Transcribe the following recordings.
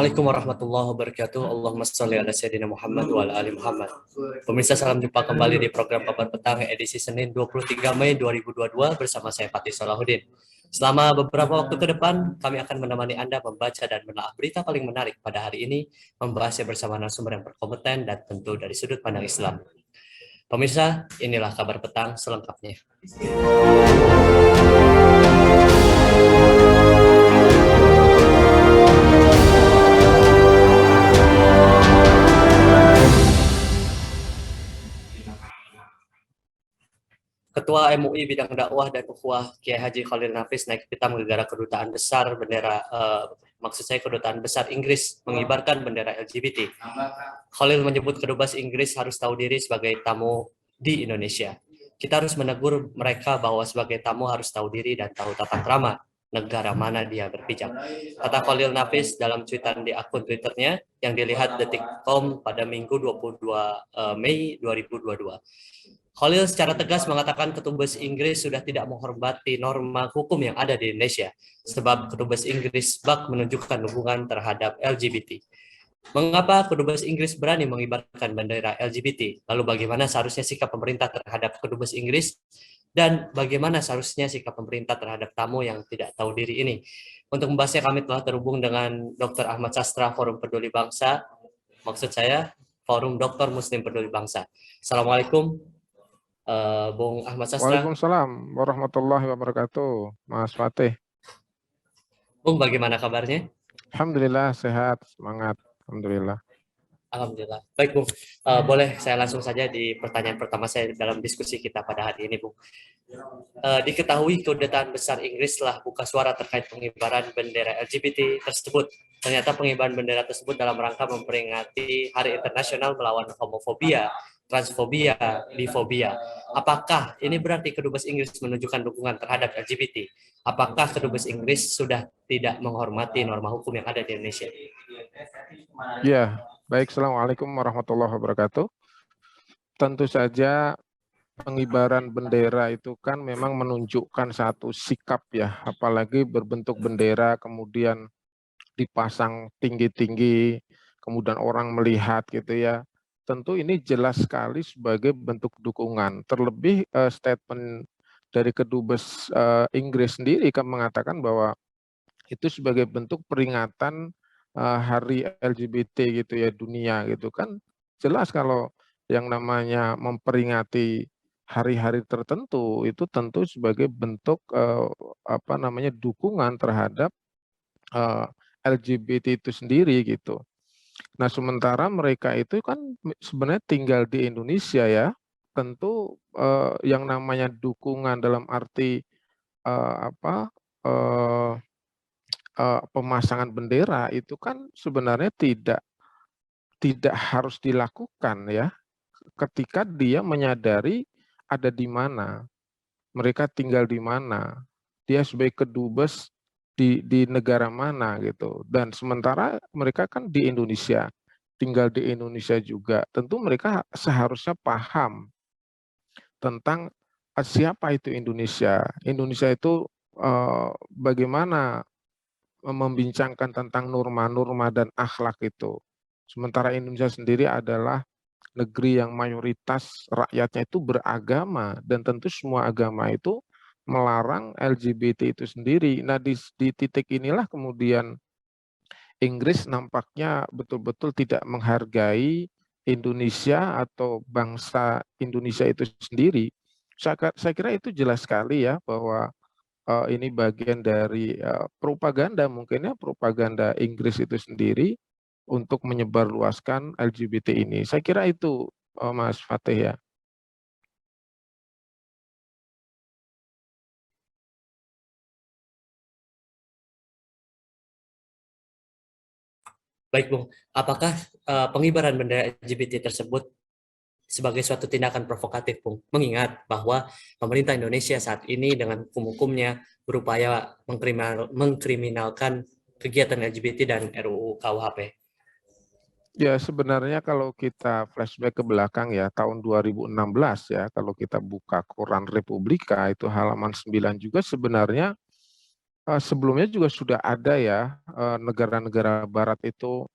Assalamualaikum warahmatullahi wabarakatuh. Allahumma sholli ala sayyidina Muhammad wa ala ali Muhammad. Pemirsa, salam jumpa kembali di program Kabar Petang edisi Senin 23 Mei 2022 bersama saya Fatih Salahuddin. Selama beberapa waktu ke depan, kami akan menemani Anda membaca dan menelaah berita paling menarik pada hari ini, membahasnya bersama narasumber yang berkompeten dan tentu dari sudut pandang Islam. Pemirsa, inilah Kabar Petang selengkapnya. Ketua MUI bidang dakwah dan ukhuwah Kiai Haji Khalil Nafis naik pitam gegara kedutaan besar kedutaan besar Inggris mengibarkan bendera LGBT. Khalil menyebut kedubes Inggris harus tahu diri sebagai tamu di Indonesia. Kita harus menegur mereka bahwa sebagai tamu harus tahu diri dan tahu tata krama negara mana dia berpijak. Kata Khalil Nafis dalam cuitan di akun Twitternya yang dilihat detik.com pada Minggu 22 Mei 2022. Khalil secara tegas mengatakan kedubes Inggris sudah tidak menghormati norma hukum yang ada di Indonesia, sebab kedubes Inggris bak menunjukkan dukungan terhadap LGBT. Mengapa kedubes Inggris berani mengibarkan bendera LGBT? Lalu bagaimana seharusnya sikap pemerintah terhadap kedubes Inggris? Dan bagaimana seharusnya sikap pemerintah terhadap tamu yang tidak tahu diri ini? Untuk membahasnya kami telah terhubung dengan Dr. Ahmad Sastra, Forum Peduli Bangsa. Maksud saya, Forum Dokter Muslim Peduli Bangsa. Assalamualaikum. Bung Ahmad Sastra. Waalaikumsalam warahmatullahi wabarakatuh, Mas Fatih. Bung, bagaimana kabarnya? Alhamdulillah sehat, semangat. Alhamdulillah. Alhamdulillah. Baik, Bung. Boleh saya langsung saja di pertanyaan pertama saya dalam diskusi kita pada hari ini, Bung. Diketahui kedutaan besar Inggris telah buka suara terkait pengibaran bendera LGBT tersebut. Ternyata pengibaran bendera tersebut dalam rangka memperingati Hari Internasional melawan homofobia, transfobia, bifobia. Apakah ini berarti kedubes Inggris menunjukkan dukungan terhadap LGBT? Apakah kedubes Inggris sudah tidak menghormati norma hukum yang ada di Indonesia? Ya, baik. Assalamualaikum warahmatullahi wabarakatuh. Tentu saja pengibaran bendera itu kan memang menunjukkan satu sikap ya, apalagi berbentuk bendera kemudian dipasang tinggi-tinggi, kemudian orang melihat gitu ya. Tentu ini jelas sekali sebagai bentuk dukungan. Terlebih statement dari kedubes Inggris sendiri kan mengatakan bahwa itu sebagai bentuk peringatan Hari LGBT gitu ya dunia gitu kan. Jelas kalau yang namanya memperingati hari-hari tertentu itu tentu sebagai bentuk dukungan terhadap LGBT itu sendiri gitu. Nah, sementara mereka itu kan sebenarnya tinggal di Indonesia ya, tentu yang namanya dukungan dalam arti pemasangan bendera itu kan sebenarnya tidak harus dilakukan ya, ketika dia menyadari ada di mana, mereka tinggal di mana, dia sebagai kedubes di negara mana gitu. Dan sementara mereka kan di Indonesia, tinggal di Indonesia juga. Tentu mereka seharusnya paham tentang siapa itu Indonesia. Indonesia itu bagaimana membincangkan tentang norma-norma dan akhlak itu. Sementara Indonesia sendiri adalah negeri yang mayoritas rakyatnya itu beragama dan tentu semua agama itu melarang LGBT itu sendiri. Nah, di titik inilah kemudian Inggris nampaknya betul-betul tidak menghargai Indonesia atau bangsa Indonesia itu sendiri. Saya kira itu jelas sekali ya bahwa ini bagian dari propaganda mungkin ya, propaganda Inggris itu sendiri untuk menyebarluaskan LGBT ini. Saya kira itu Mas Fatih ya. Baik, Bung. Apakah pengibaran bendera LGBT tersebut sebagai suatu tindakan provokatif, Bung? Mengingat bahwa pemerintah Indonesia saat ini dengan hukum-hukumnya berupaya mengkriminalkan kegiatan LGBT dan RUU KUHP. Ya, sebenarnya kalau kita flashback ke belakang ya, tahun 2016 ya, kalau kita buka Koran Republika itu halaman 9 juga sebenarnya sebelumnya juga sudah ada ya, negara-negara barat itu,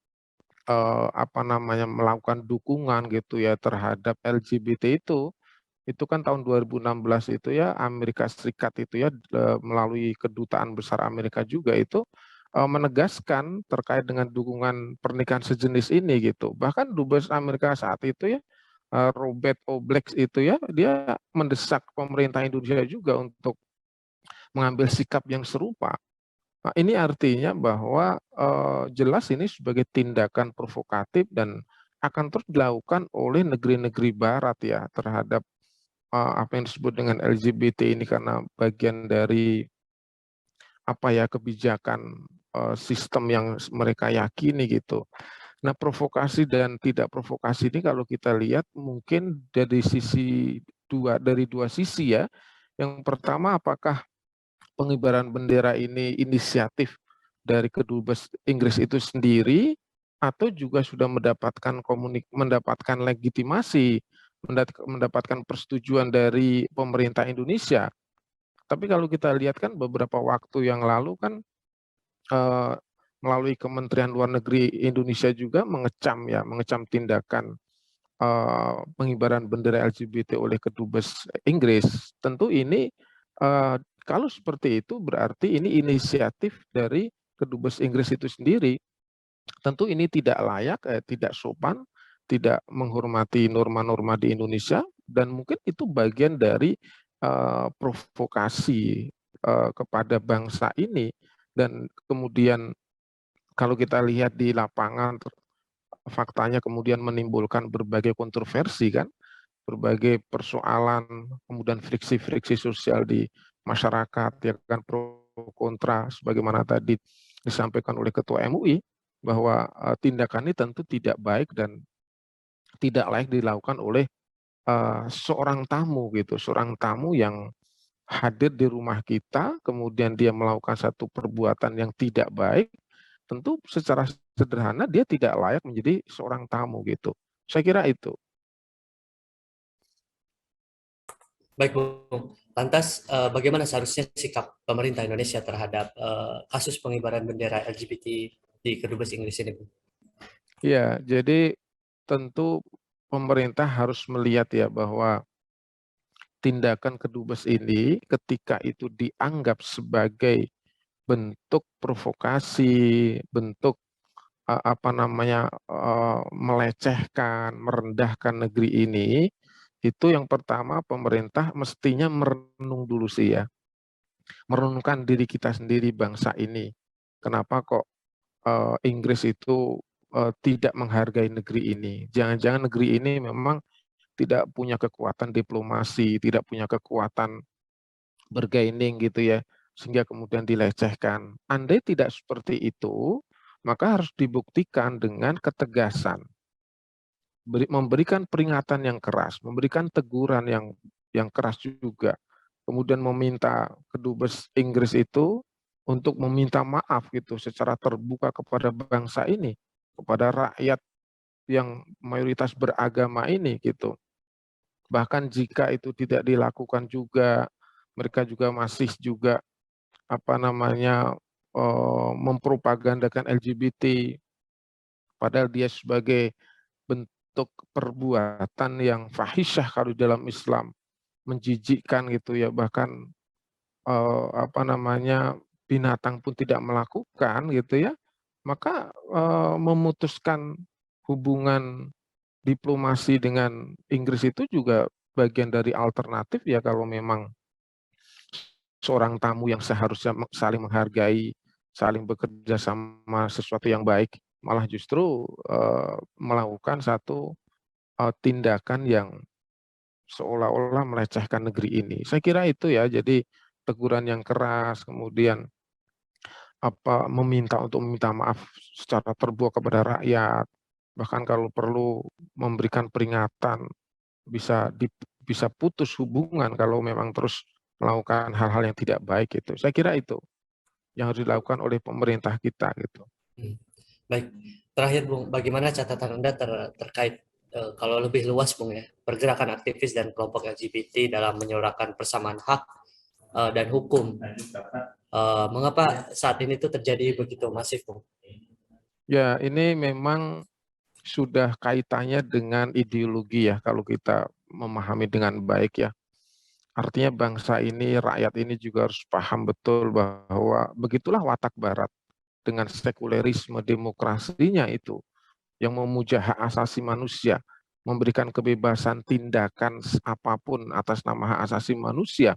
apa namanya, melakukan dukungan gitu ya terhadap LGBT itu. Itu kan tahun 2016 itu ya, Amerika Serikat itu ya, melalui Kedutaan Besar Amerika juga itu, menegaskan terkait dengan dukungan pernikahan sejenis ini gitu. Bahkan Dubes Amerika saat itu ya, Robert O. Blake itu ya, dia mendesak pemerintah Indonesia juga untuk mengambil sikap yang serupa. Nah, ini artinya bahwa, jelas ini sebagai tindakan provokatif dan akan terus dilakukan oleh negeri-negeri barat ya terhadap, apa yang disebut dengan LGBT ini karena bagian dari, apa ya, kebijakan, sistem yang mereka yakini gitu. Nah, provokasi dan tidak provokasi ini kalau kita lihat mungkin dari dua sisi ya. Yang pertama, apakah pengibaran bendera ini inisiatif dari kedubes Inggris itu sendiri atau juga sudah mendapatkan legitimasi, mendapatkan persetujuan dari pemerintah Indonesia. Tapi kalau kita lihat kan beberapa waktu yang lalu kan, eee, melalui Kementerian Luar Negeri Indonesia juga mengecam tindakan, pengibaran bendera LGBT oleh kedubes Inggris. Tentu ini, kalau seperti itu berarti ini inisiatif dari kedubes Inggris itu sendiri. Tentu ini tidak layak, tidak sopan, tidak menghormati norma-norma di Indonesia dan mungkin itu bagian dari, provokasi, kepada bangsa ini dan kemudian kalau kita lihat di lapangan faktanya kemudian menimbulkan berbagai kontroversi kan, berbagai persoalan, kemudian friksi-friksi sosial di masyarakat, ya kan, pro kontra sebagaimana tadi disampaikan oleh Ketua MUI, bahwa, tindakan ini tentu tidak baik dan tidak layak dilakukan oleh, seorang tamu gitu, seorang tamu yang hadir di rumah kita, kemudian dia melakukan satu perbuatan yang tidak baik, tentu secara sederhana dia tidak layak menjadi seorang tamu gitu. Saya kira itu. Baik, Bung. Lantas, bagaimana seharusnya sikap pemerintah Indonesia terhadap kasus pengibaran bendera LGBT di Kedubes Inggris ini, Bung? Ya, jadi tentu pemerintah harus melihat ya bahwa tindakan kedubes ini ketika itu dianggap sebagai bentuk provokasi, bentuk, apa namanya, melecehkan, merendahkan negeri ini, itu yang pertama pemerintah mestinya merenung dulu sih ya, merenungkan diri kita sendiri bangsa ini. Kenapa kok, Inggris itu, tidak menghargai negeri ini? Jangan-jangan negeri ini memang tidak punya kekuatan diplomasi, tidak punya kekuatan bergaining gitu ya, sehingga kemudian dilecehkan. Andai tidak seperti itu, maka harus dibuktikan dengan ketegasan, memberikan peringatan yang keras, memberikan teguran yang keras juga. Kemudian meminta kedubes Inggris itu untuk meminta maaf gitu secara terbuka kepada bangsa ini, kepada rakyat yang mayoritas beragama ini gitu. Bahkan jika itu tidak dilakukan juga, mereka juga masih juga, apa namanya, mempropagandakan LGBT, padahal dia sebagai bentuk perbuatan yang fahisyah kalau dalam Islam, menjijikkan gitu ya, bahkan, apa namanya, binatang pun tidak melakukan gitu ya, maka, memutuskan hubungan diplomasi dengan Inggris itu juga bagian dari alternatif ya kalau memang seorang tamu yang seharusnya saling menghargai, saling bekerja sama sesuatu yang baik, malah justru, melakukan satu, tindakan yang seolah-olah melecehkan negeri ini. Saya kira itu ya, jadi teguran yang keras, kemudian meminta maaf secara terbuka kepada rakyat, bahkan kalau perlu memberikan peringatan, bisa putus hubungan kalau memang terus melakukan hal-hal yang tidak baik itu. Saya kira itu yang harus dilakukan oleh pemerintah kita gitu. Hmm. Baik, terakhir, Bung, bagaimana catatan Anda terkait kalau lebih luas, Bung, ya, pergerakan aktivis dan kelompok LGBT dalam menyuarakan persamaan hak dan hukum. Mengapa saat ini itu terjadi begitu masif, Bung? Ya, ini memang sudah kaitannya dengan ideologi ya, kalau kita memahami dengan baik ya. Artinya bangsa ini, rakyat ini juga harus paham betul bahwa begitulah watak Barat dengan sekulerisme demokrasinya itu yang memuja hak asasi manusia, memberikan kebebasan tindakan apapun atas nama hak asasi manusia.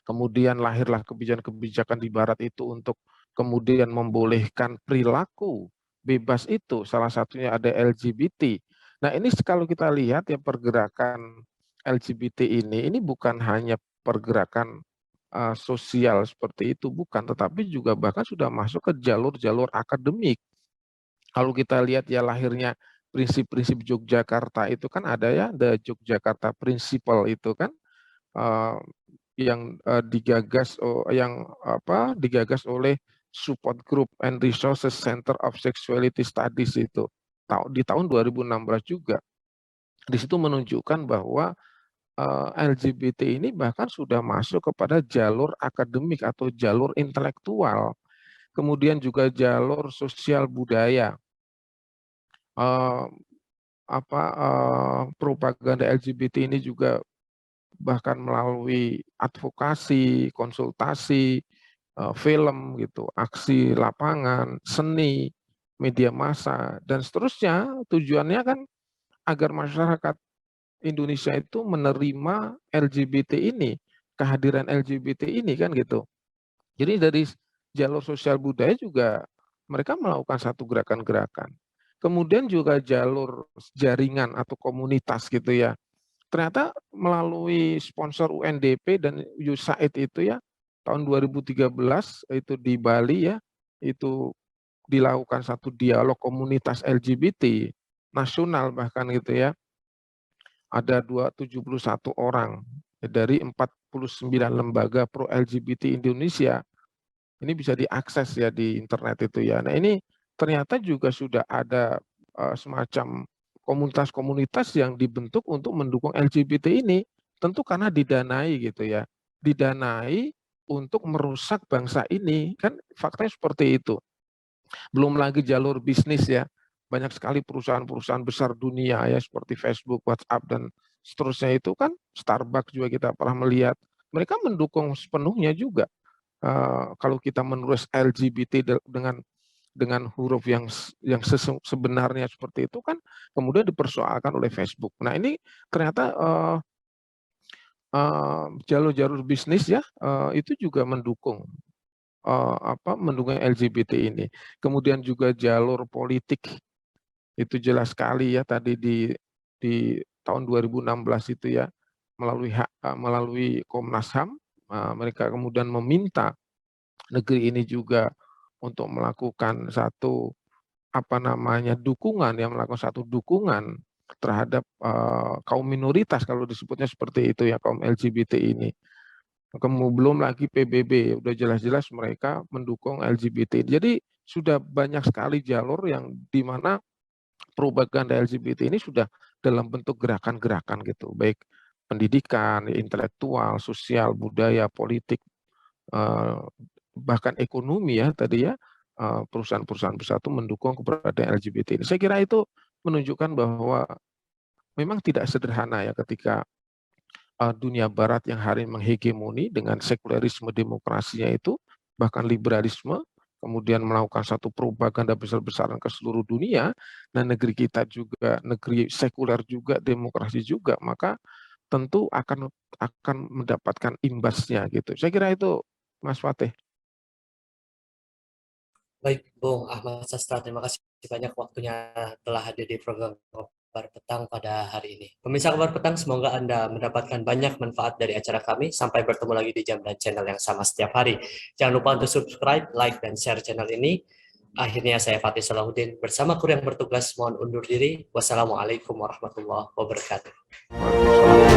Kemudian lahirlah kebijakan-kebijakan di Barat itu untuk kemudian membolehkan perilaku bebas itu, salah satunya ada LGBT. Nah ini kalau kita lihat ya pergerakan LGBT ini bukan hanya pergerakan sosial seperti itu, bukan, tetapi juga bahkan sudah masuk ke jalur-jalur akademik. Kalau kita lihat ya lahirnya prinsip-prinsip Yogyakarta itu kan ada ya, the Yogyakarta Principle itu kan, yang digagas oleh Support Group and Resources Center of Sexuality Studies itu di tahun 2016 juga. Di situ menunjukkan bahwa LGBT ini bahkan sudah masuk kepada jalur akademik atau jalur intelektual, kemudian juga jalur sosial budaya. Propaganda LGBT ini juga bahkan melalui advokasi, konsultasi, film gitu, aksi lapangan, seni, media massa, dan seterusnya. Tujuannya kan agar masyarakat Indonesia itu menerima LGBT ini, kehadiran LGBT ini kan gitu. Jadi dari jalur sosial budaya juga mereka melakukan satu gerakan-gerakan. Kemudian juga jalur jaringan atau komunitas gitu ya. Ternyata melalui sponsor UNDP dan USAID itu ya, tahun 2013 itu di Bali ya, itu dilakukan satu dialog komunitas LGBT nasional bahkan gitu ya. Ada 71 orang dari 49 lembaga pro LGBT Indonesia. Ini bisa diakses ya di internet itu ya. Nah ini ternyata juga sudah ada semacam komunitas-komunitas yang dibentuk untuk mendukung LGBT ini. Tentu karena didanai gitu ya. Didanai untuk merusak bangsa ini. Kan faktanya seperti itu. Belum lagi jalur bisnis ya. Banyak sekali perusahaan-perusahaan besar dunia ya seperti Facebook, WhatsApp, dan seterusnya itu kan, Starbucks juga kita pernah melihat. Mereka mendukung sepenuhnya juga. Kalau kita menulis LGBT dengan huruf yang sebenarnya seperti itu kan kemudian dipersoalkan oleh Facebook. Nah ini ternyata jalur-jalur bisnis ya itu juga mendukung mendukung LGBT ini. Kemudian juga jalur politik itu jelas sekali ya tadi di tahun 2016 itu ya melalui Komnas HAM mereka kemudian meminta negeri ini juga untuk melakukan satu melakukan satu dukungan terhadap kaum minoritas kalau disebutnya seperti itu ya, kaum LGBT ini. Kemudian belum lagi PBB, udah jelas-jelas mereka mendukung LGBT. Jadi sudah banyak sekali jalur yang di mana propaganda LGBT ini sudah dalam bentuk gerakan-gerakan gitu, baik pendidikan, intelektual, sosial, budaya, politik, bahkan ekonomi ya tadi ya, perusahaan-perusahaan besar itu mendukung keberadaan LGBT ini. Saya kira itu menunjukkan bahwa memang tidak sederhana ya ketika dunia barat yang hari ini menghegemoni dengan sekulerisme demokrasinya itu, bahkan liberalisme, kemudian melakukan satu propaganda besar-besaran ke seluruh dunia, dan negeri kita juga negeri sekuler juga, demokrasi juga, maka tentu akan mendapatkan imbasnya gitu. Saya kira itu, Mas Fatih. Baik, Bung Ahmad Sastra, terima kasih banyak waktunya telah hadir di program Kabar Petang pada hari ini. Pemirsa Kabar Petang, semoga Anda mendapatkan banyak manfaat dari acara kami. Sampai bertemu lagi di jam dan channel yang sama setiap hari. Jangan lupa untuk subscribe, like, dan share channel ini. Akhirnya saya Fatih Salahuddin bersama kru yang bertugas mohon undur diri. Wassalamualaikum warahmatullahi wabarakatuh. Waalaikumsalam.